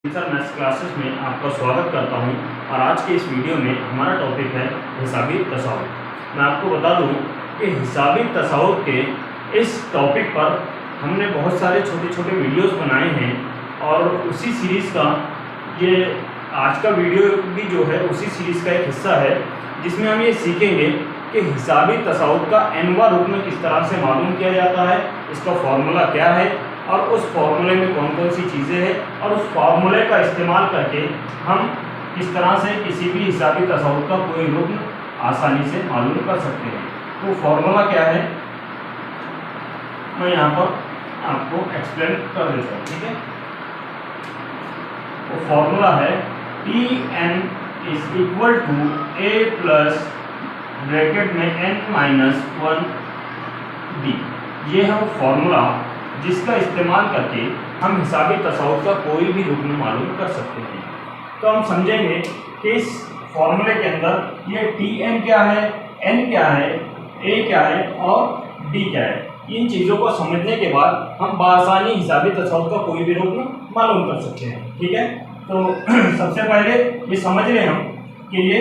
Sir maths classes में आपका स्वागत करता हूं और आज के इस वीडियो में हमारा टॉपिक है हिसाबी तसाउर। मैं आपको बता दूं कि हिसाबी तसाउर के इस टॉपिक पर हमने बहुत सारे छोटे छोटे वीडियोस बनाए हैं और उसी सीरीज़ का ये आज का वीडियो भी जो है उसी सीरीज़ का एक हिस्सा है, जिसमें हम ये सीखेंगे कि हिसाबी तसाउर का n वां रुकन किस तरह से मालूम किया जाता है, इसका फॉर्मूला क्या है और उस फॉर्मूले में कौन कौन सी चीज़ें हैं और उस फॉर्मूले का इस्तेमाल करके हम किस तरह से किसी भी हिसाबी तसाउर का कोई रुकन आसानी से मालूम कर सकते हैं। तो फॉर्मूला क्या है मैं यहाँ पर आपको एक्सप्लेन कर देता हूँ, ठीक है। वो फॉर्मूला है Tn is equal to a plus bracket में n-1 b। ये है वो फॉर्मूला जिसका इस्तेमाल करके हम हिसाबी तसाउर का कोई भी रुकन मालूम कर सकते हैं। तो हम समझेंगे कि इस फॉर्मूले के अंदर ये Tn क्या है, n क्या है, a क्या है और d क्या है। इन चीज़ों को समझने के बाद हम बआसानी हिसाबी तसाउर का कोई भी रुकन मालूम कर सकते हैं, ठीक है। तो सबसे पहले ये समझ लें हम कि ये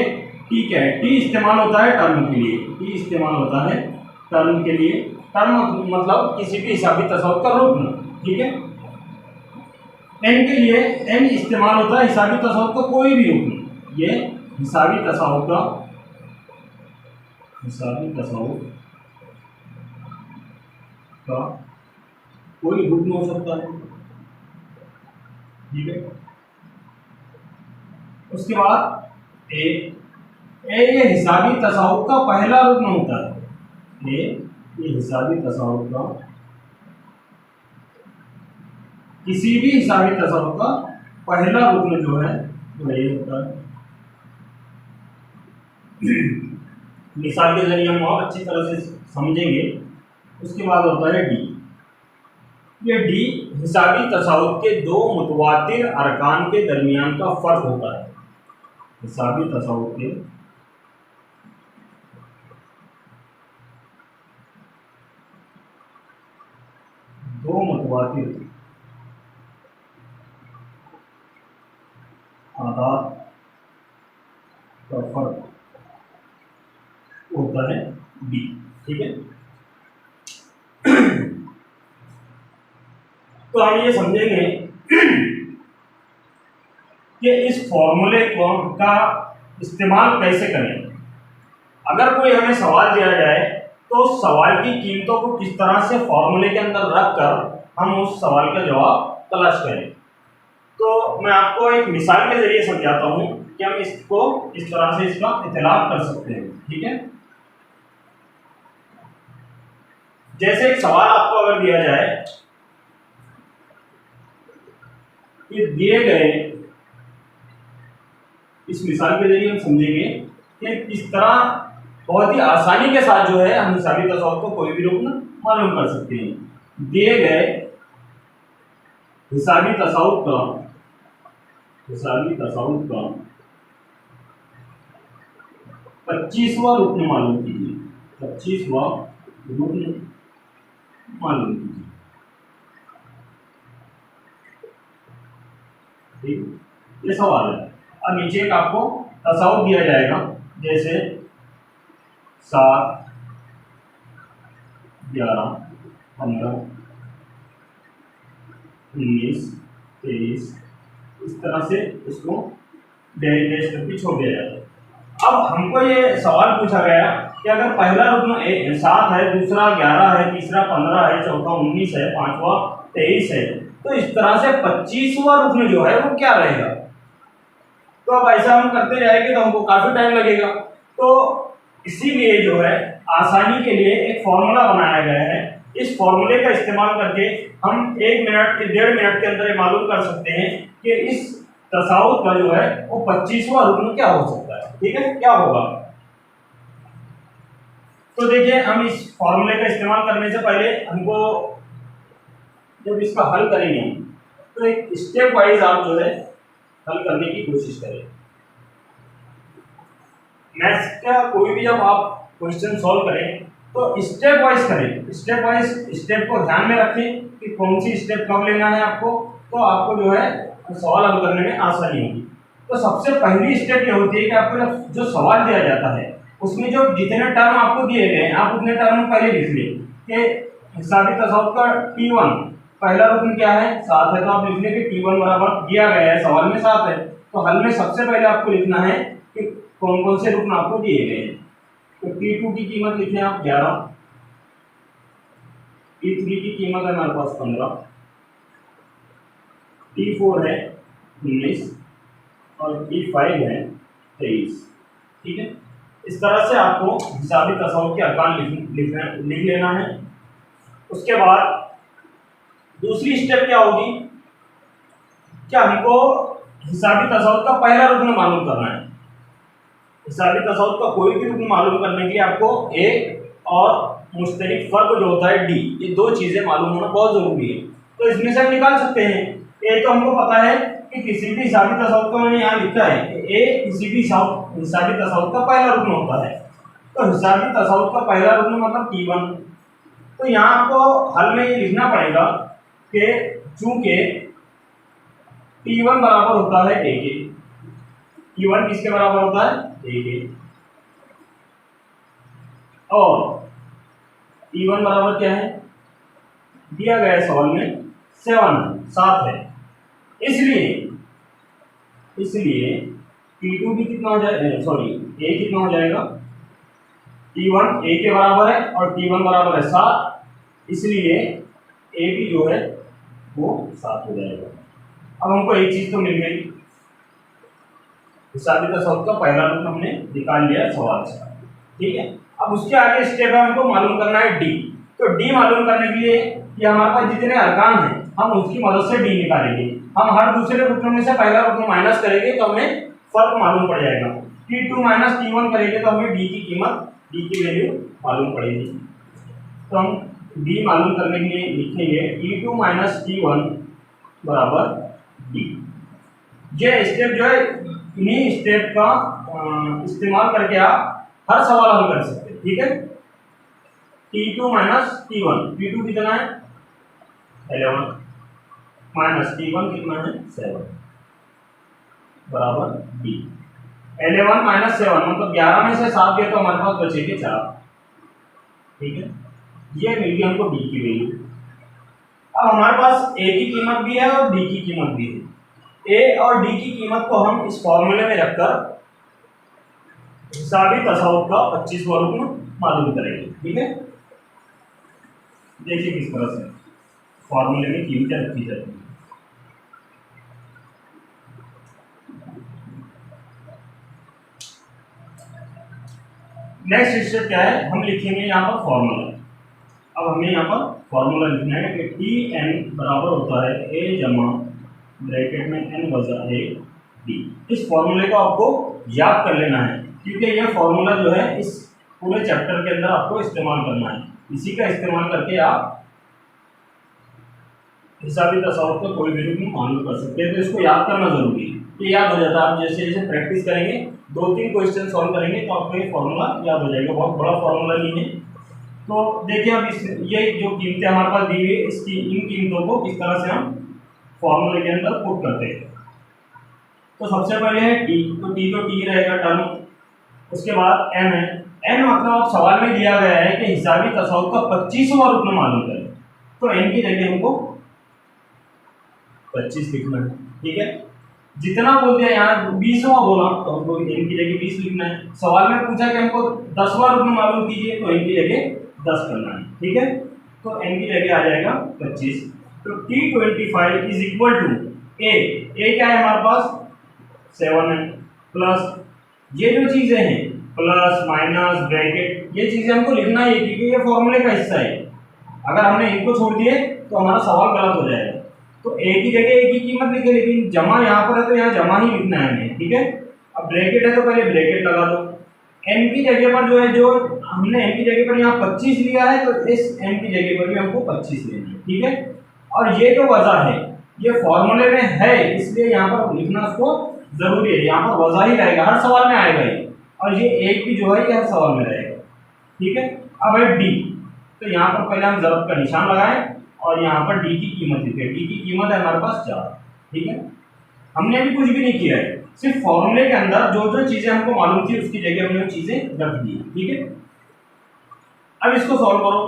t क्या है। t इस्तेमाल होता है टर्म के लिए, t इस्तेमाल होता है टर्म के लिए। टर्म मतलब किसी भी हिसाबी तसाउर का रुकन, ठीक है। n के लिए n इस्तेमाल होता है हिसाबी तसाउर का कोई भी रुकन। ये हिसाबी तसाउर का कोई रुकन हो सकता है, ठीक है। उसके बाद ए ये हिसाबी तसाउर का पहला रुकन होता है। ये हिसाबी तसाउर का किसी भी हिसाबी तसाउर का पहला रुकन जो है वो ये होता है। मिसाल के जरिए हम और अच्छी तरह से समझेंगे। उसके बाद होता है डी। ये डी हिसाबी तसाउर के दो मुतवातिर अरकान के दरमियान का फर्क होता है। हिसाबी तसाउर के दो मुतवातिर आदाद का फर्क होता है डी, ठीक है। तो हम ये समझेंगे कि इस फॉर्मूले को का इस्तेमाल कैसे करें। अगर कोई हमें सवाल दिया जाए तो सवाल की कीमतों को किस तरह से फॉर्मूले के अंदर रखकर हम उस सवाल का जवाब तलाश करें। तो मैं आपको एक मिसाल के जरिए समझाता हूँ कि हम इसको इस तरह से इसका इतलाफ कर सकते हैं, ठीक है। जैसे एक सवाल आपको अगर दिया जाए कि दिए गए, इस मिसाल के जरिए हम समझेंगे कि किस तरह बहुत ही आसानी के साथ जो है हम हिसाबी तसाउर को कोई भी रुकन मालूम कर सकते हैं। दिए गए हिसाबी तसाउर का 25वां रुकन मालूम कीजिए। 25वां रुकन मालूम कीजिए, ठीक। ये सवाल है। अब नीचे एक आपको तसाउर दिया जाएगा, जैसे 7, 11, 15, 19, 23 इस तरह से इसको डैश करके छोड़ दिया जाता है। अब हमको ये सवाल पूछा गया कि अगर पहला रुकन 7 है, दूसरा 11 है, तीसरा 15 है, चौथा 19 है, पांचवा 23 है, तो इस तरह से 25वां रुकन जो है वो क्या रहेगा। तो अब ऐसा हम करते जाएंगे तो हमको काफी टाइम लगेगा। तो इसीलिए जो है आसानी के लिए एक फॉर्मूला बनाया गया है। इस फॉर्मूले का इस्तेमाल करके हम 1 मिनट 1.5 मिनट के अंदर ये मालूम कर सकते हैं कि इस तसाउर का जो है वो 25वां रुकन क्या हो सकता है, ठीक है, क्या होगा। तो देखिए हम इस फॉर्मूले का इस्तेमाल करने से पहले हमको जब इसका हल करेंगे तो एक स्टेप वाइज आप जो है हल करने की कोशिश करें। मैथ्स का कोई भी जब आप क्वेश्चन सॉल्व करें तो स्टेप वाइज करें। स्टेप वाइज स्टेप को ध्यान में रखें कि कौन सी स्टेप कब लेना है आपको, तो आपको जो है सवाल हल करने में आसानी होगी। तो सबसे पहली स्टेप ये होती है कि आपको जो सवाल दिया जाता है उसमें जो जितने टर्म आपको दिए गए हैं आप उतने टर्म पहले लिख लिए कि हिसाबी तसव्वुफ का T1 पहला रुकन क्या है 7 है, तो आप लिख लें कि T1 बराबर दिया गया है सवाल में 7 है, तो हल में सबसे पहले आपको लिखना है कि कौन कौन से रुकन आपको दिए गए हैं। तो T2 की कीमत लिखें आप 11, T3 की कीमत है हमारे पास 15, T4 है 19 और T5 है 23। ठीक है, इस तरह से आपको हिसाबी तसव्वुफ के अरकान लिख लेना है। उसके बाद दूसरी स्टेप क्या होगी, क्या हमको हिसाबी तसव्वुफ का पहला रुकन मालूम करना है। हिसाबी तसव्वुफ का कोई भी रुकन मालूम करने के लिए आपको ए और मुश्तरिक फर्क जो होता है डी, ये दो चीजें मालूम होना बहुत जरूरी है। तो इसमें से हम निकाल सकते हैं। ए तो हमको पता है कि किसी भी हिसाबी तसव्वुफ का मैंने यहाँ लिखा है ए किसी भी हिसाबी तसव्वुफ का पहला रुकन होता है। तो हिसाबी तसव्वुफ का पहला रुकन मतलब T1। तो यहाँ आपको हल में ये लिखना पड़ेगा कि चूंकि T1 बराबर होता है ए के, T1 किसके बराबर होता है ए के, और T1 बराबर क्या है दिया गया है सवाल में 7 है, इसलिए T2 भी कितना हो जाएगा, सॉरी ए कितना हो जाएगा, T1 ए के बराबर है और T1 बराबर है 7, इसलिए ए भी जो है वो 7 हो जाएगा। अब हमको एक चीज तो मिल गई, हिसाबी तसव्वुफ का पहला रुकन हमने निकाल लिया सवाल से। ठीक है, अब उसके आगे स्टेप है हमको मालूम करना है डी। तो डी मालूम करने के लिए ये हमारे पास जितने अरकान हैं हम उसकी मदद से डी निकालेंगे। हम हर दूसरे रुकन में से पहला रुकन माइनस करेंगे तो हमें फर्क मालूम पड़ जाएगा। T2 माइनस T1 करेंगे तो हमें डी की कीमत, डी की वैल्यू मालूम पड़ेगी। तो हम डी मालूम करने के लिए लिखेंगे T2 माइनस T1 बराबर डी। ये स्टेप जो है इन्हीं स्टेप का इस्तेमाल करके आप हर सवाल हल कर सकते हैं। ठीक है, T2 माइनस T1, T2 कितना है 11 माइनस T1 कितना है 7 बराबर B। 11 माइनस 7 मतलब 11 में से 7 गए तो हमारे पास बचेंगे 4। ठीक है, ये मिल गई हमको B की वैल्यू। अब हमारे पास A की कीमत भी है और D की कीमत भी है। A और D की कीमत को हम इस फॉर्मूले में रखकर हिसाबी तसव्वुफ का 25वां रुकन मालूम करेंगे। ठीक है, देखिए किस तरह से फॉर्मूले में कीमतें रखी जाती हैं। नेक्स्ट स्टेप क्या है, हम लिखेंगे यहाँ पर फॉर्मूला। अब हमें यहाँ पर फॉर्मूला लिखना है कि Tn बराबर होता है a जमा ब्रैकेट में n वजा a d। इस फॉर्मूले को आपको याद कर लेना है क्योंकि यह फॉर्मूला जो है इस पूरे चैप्टर के अंदर आपको इस्तेमाल करना है। इसी का इस्तेमाल करके आप हिसाबी तसव्वुफ का कोई भी रुकन मालूम कर सकते हैं। तो इसको याद करना जरूरी है, ये याद हो जाता है। आप जैसे जैसे प्रैक्टिस करेंगे 2-3 क्वेश्चन सॉल्व करेंगे तो आपको ये फॉर्मूला याद हो जाएगा। बहुत बड़ा फॉर्मूला नहीं है। तो देखिए अब ये जो कीमतें हमारे पास दी हुई है इसकी इन कीमतों को किस तरह से हम फॉर्मूले के अंदर पुट करते हैं। तो सबसे पहले है टी, तो टी तो टी रहेगा टर्म। उसके बाद एन है, एन मतलब आप सवाल में दिया गया है कि हिसाबी तसव्वुफ का 25वां रुकन मालूम करें, तो एन की जगह हमको 25 लिखना है। ठीक है, जितना बोल दिया यहाँ 20वां बोला तो हमको एन की जगह 20 लिखना है। सवाल में पूछा कि हमको 10वां रुकन मालूम कीजिए तो एन की जगह 10 करना है। ठीक है, तो एन की जगह आ जाएगा 25। तो T25 इज इक्वल टू ए क्या है हमारे पास 7 है, प्लस ये जो चीजें हैं प्लस माइनस ब्रैकेट, ये चीजें हमको लिखना है क्योंकि ये फॉर्मूले का हिस्सा है। अगर हमने इनको छोड़ दिए तो हमारा सवाल गलत हो जाएगा। तो ए की जगह ए की कीमत लिखे, लेकिन जमा यहाँ पर है तो यहाँ जमा ही लिखना है हमें। ठीक है, अब ब्रैकेट है तो पहले ब्रैकेट लगा दो। एन की जगह पर जो है, जो हमने एन की जगह पर यहाँ 25 लिया है तो इस एन की जगह पर भी हमको 25 लेना है। ठीक है, और ये जो वजह है ये फॉर्मूले में है इसलिए यहाँ पर लिखना उसको जरूरी है। यहाँ पर वजह ही रहेगा, हर सवाल में आएगा ये, और ये एक भी जो है ये हर सवाल में रहेगा। ठीक है, अब है डी, तो यहाँ पर पहले हम ज़रूरत का निशान लगाएं और यहाँ पर डी की कीमत लिखें। डी की कीमत है हमारे पास 4। ठीक है, हमने अभी कुछ भी नहीं किया है, सिर्फ फॉर्मूले के अंदर जो जो चीजें हमको मालूम थी उसकी जगह हमने वो चीजें रख दी। ठीक है, अब इसको सॉल्व करो।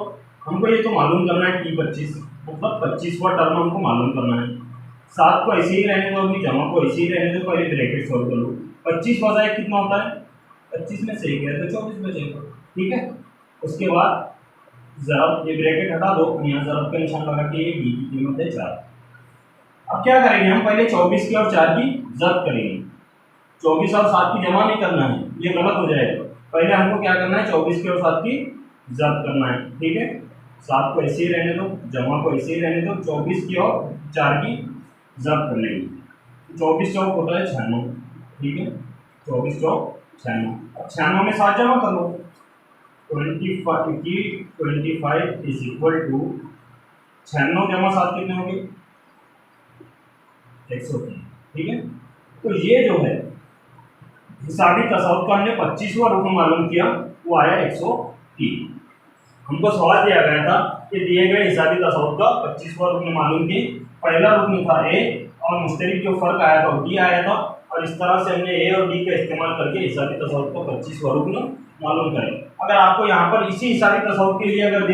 हमको ये तो मालूम करना है T25 मतलब 25वां टर्म हमको मालूम करना है। 7 को ऐसे ही रहने दो, अभी जमा को ऐसे ही रहने दो, पहले ब्रैकेट सॉल्व कर लो। 25 बचा एक कितना होता है, 25 में से गया तो 24 बचेगा। ठीक है, उसके बाद ज़रब, ये ब्रैकेट हटा दो, यहाँ ज़रब का निशान लगा के डी की कीमत है 4। अब क्या करेंगे हम, पहले 24 की और 4 की ज़रब करेंगे। 24 और 7 की जमा नहीं करना है, ये गलत हो जाएगा। पहले हमको क्या करना है, 24 की और 7 की ज़रब करना है। ठीक है, 7 को ऐसे ही रहने दो, जमा को ऐसे ही रहने दो, 24 की और 4 की ज़रब कर लेंगे। 24 चौक होता है 96। ठीक है, 24 चौक 96। अब 96 में 7 जमा कर लो, 25 इज इक्वल टू 96 जमा 7 कितने होंगे, 103। ठीक है, तो ये जो है हिसाबी तसव्वुफ का हमने 25वां रुकन मालूम किया, वो आया 103। हमको सवाल दिया गया था कि दिए गए हिसाबी तसव्वुफ का 25वां रुकन मालूम की, पहला रुकन था ए और मुश्तरिक जो फर्क आया था वो डी आया था, और इस तरह से हमने ए और डी का इस्तेमाल करके हिसाबी तसव्वुफ का 25वां रुकन मालूम करें। अगर आपको यहाँ पर इसी हिसाबी तसव्वुफ के लिए अगर